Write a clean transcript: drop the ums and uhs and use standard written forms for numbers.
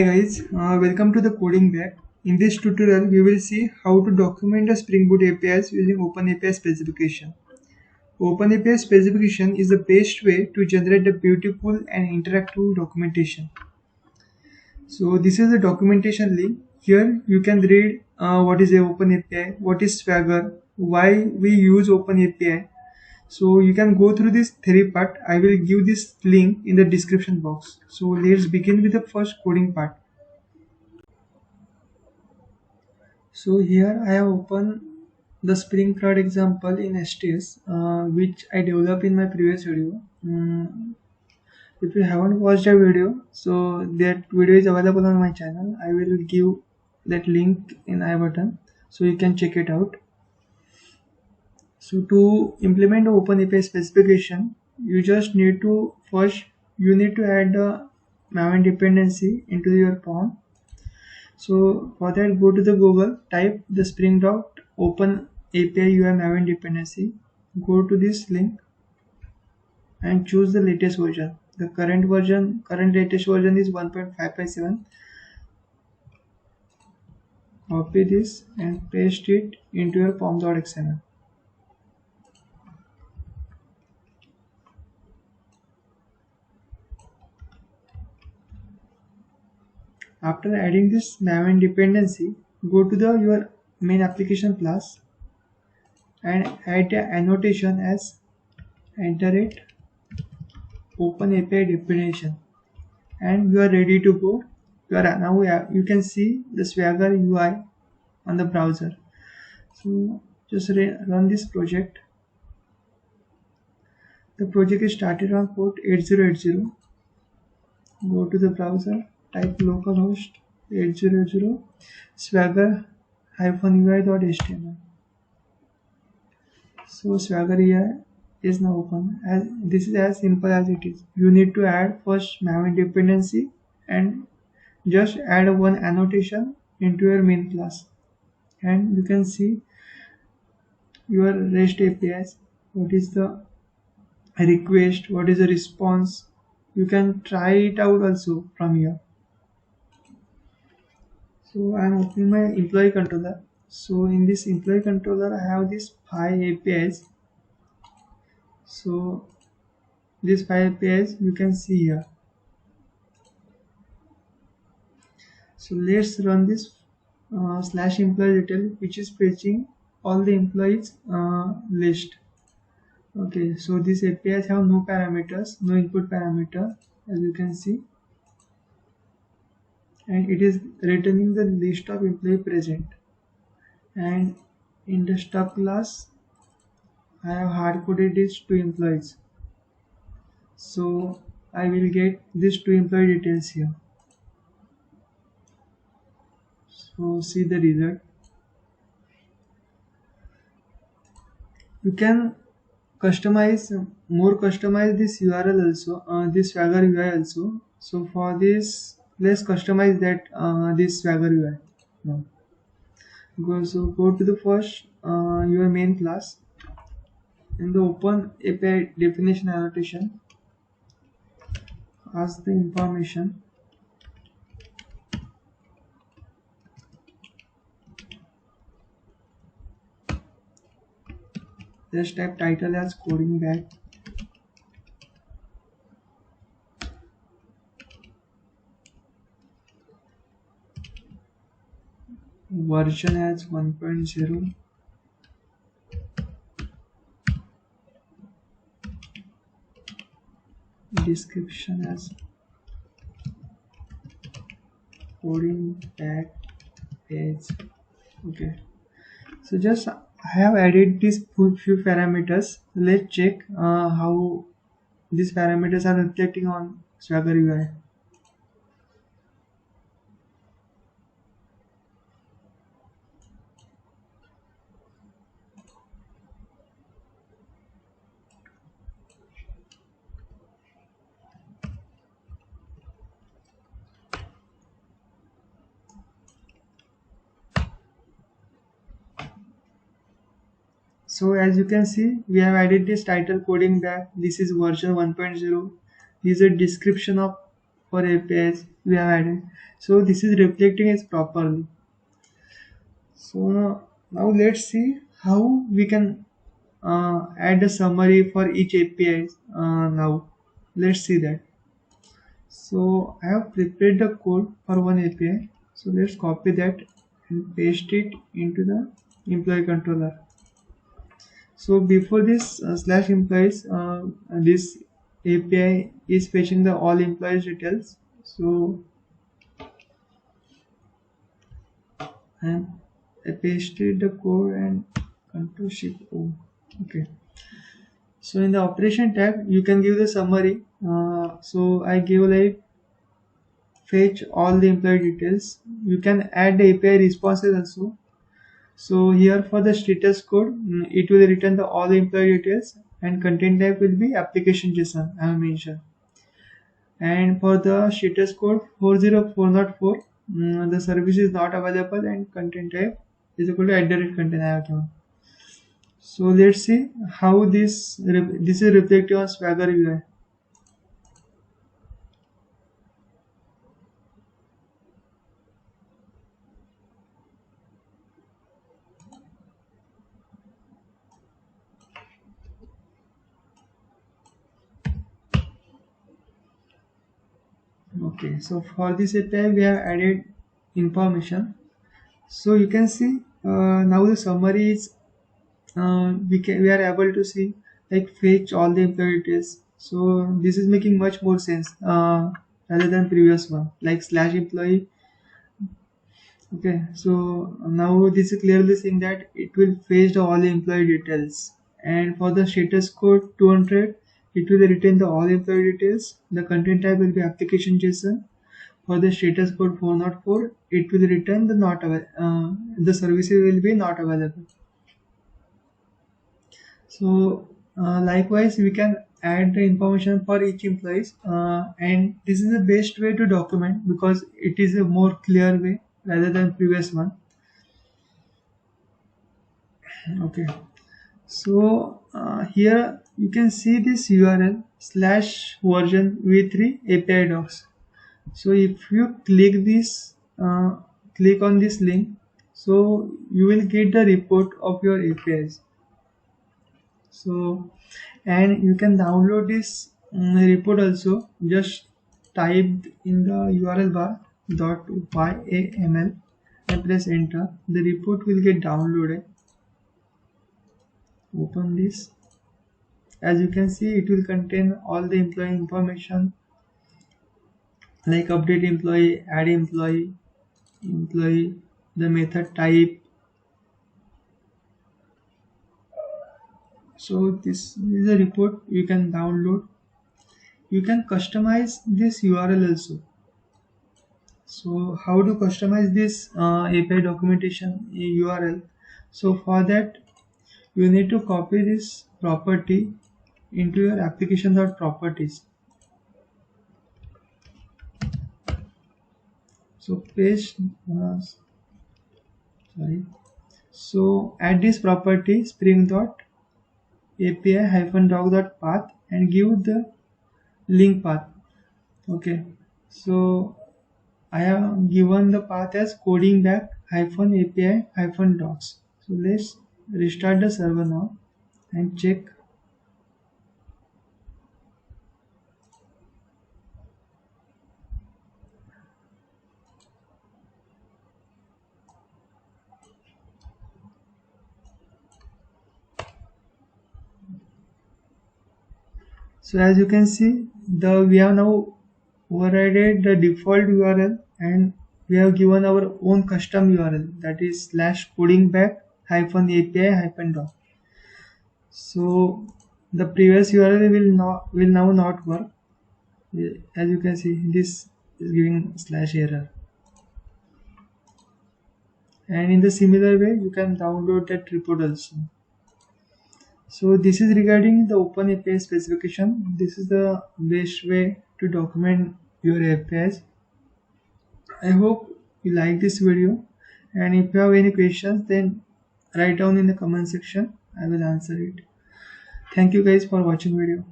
Hey guys, welcome to the coding back. In this tutorial, we will see how to document the Spring Boot APIs using OpenAPI specification. OpenAPI specification is the best way to generate the beautiful and interactive documentation. So this is the documentation link. Here you can read what is a OpenAPI, what is Swagger, why we use OpenAPI. So you can go through this theory part. I will give this link in the description box. So let's begin with the first coding part. So here I have opened the Spring Cloud example in STS, which I developed in my previous video. If you haven't watched that video, so that video is available on my channel. I will give that link in I button, so you can check it out. So to implement the OpenAPI specification, you just need to first you need to add the Maven dependency into your POM. So for that, go to the Google, type the Spring Dot Open API UI Maven dependency. Go to this link and choose the latest version. The current latest version is 1.557. Copy this and paste it into your pom.xml. After adding this Maven dependency, go to your main application class and add the annotation as @. Open API definition, and you are ready to go. You can see the Swagger UI on the browser. So just run this project. The project is started on port 8080. Go to the browser, type localhost 8080 swagger-ui.html. So Swagger UI is now open. As this is as simple as it is. You need to add first Maven dependency and just add one annotation into your main class, and you can see your REST APIs. What is the request? What is the response? You can try it out also from here. So I am opening my employee controller. So in this employee controller, I have these 5 APIs. So these 5 APIs you can see here. So let's run this slash employee detail, which is fetching all the employees list. Okay, so these APIs have no parameters, no input parameter, as you can see, and it is returning the list of employee present. And in the stub class, I have hard coded these 2 employees. So I will get these 2 employee details here. So see the result. You can customize this URL also, this Swagger UI also. So for this, let's customize that this Swagger UI. Now go to the first your main class. In the open API definition annotation, ask the information. Just type title as coding back. Version as 1.0. Description as coding back page. Okay. So just I have added these few parameters. Let's check how these parameters are reflecting on Swagger UI. So as you can see, we have added this title coding back. This is version 1.0. This is a description of for APIs we have added. So this is reflecting it properly. So now let's see how we can add a summary for each API. Now let's see that. So I have prepared the code for one API. So let's copy that and paste it into the employee controller. So before this slash employees, this API is fetching the all employees details. So and I pasted the code and Control Shift O. Okay. So in the operation tab, you can give the summary. So I give like fetch all the employee details. You can add the API responses also. So here for the status code, it will return the all the employee details and content type will be application JSON I have mentioned. And for the status code 40404, the service is not available and content type is equal to @content I have given. So let's see how this is reflected on Swagger UI. Okay, so for this API we have added information. So you can see now the summary is we are able to see like fetch all the employee details. So this is making much more sense rather than previous one like slash employee. Okay, so now this is clearly saying that it will fetch the all the employee details, and for the status code 200 it will retain the all employee details. The content type will be application JSON. For the status code 404 it will return the not the services will be not available. So likewise we can add the information for each employees, and this is the best way to document because it is a more clear way rather than previous one. Okay, so here you can see this URL slash version v3 API docs. So if you click on this link, so you will get the report of your APIs. So and you can download this report also. Just type in the URL bar .yaml and press enter. The report will get downloaded. Open this. As you can see, it will contain all the employee information like update employee, add employee, the method type. So this is a report you can download. You can customize this URL also. So how to customize this API documentation URL? So for that you need to copy this property into your application.properties. So paste sorry. So add this property spring dot api -doc dot path and give the link path. Okay. So I have given the path as coding back -api -docs. So let's restart the server now and check. So as you can see, we have now overridden the default URL and we have given our own custom URL, that is slash coding back -api -doc. So the previous URL will now not work. As you can see, this is giving slash error. And in the similar way, you can download that report also. So this is regarding the Open API specification. This is the best way to document your APIs. I hope you like this video, and if you have any questions then write down in the comment section. I will answer it. Thank you guys for watching video.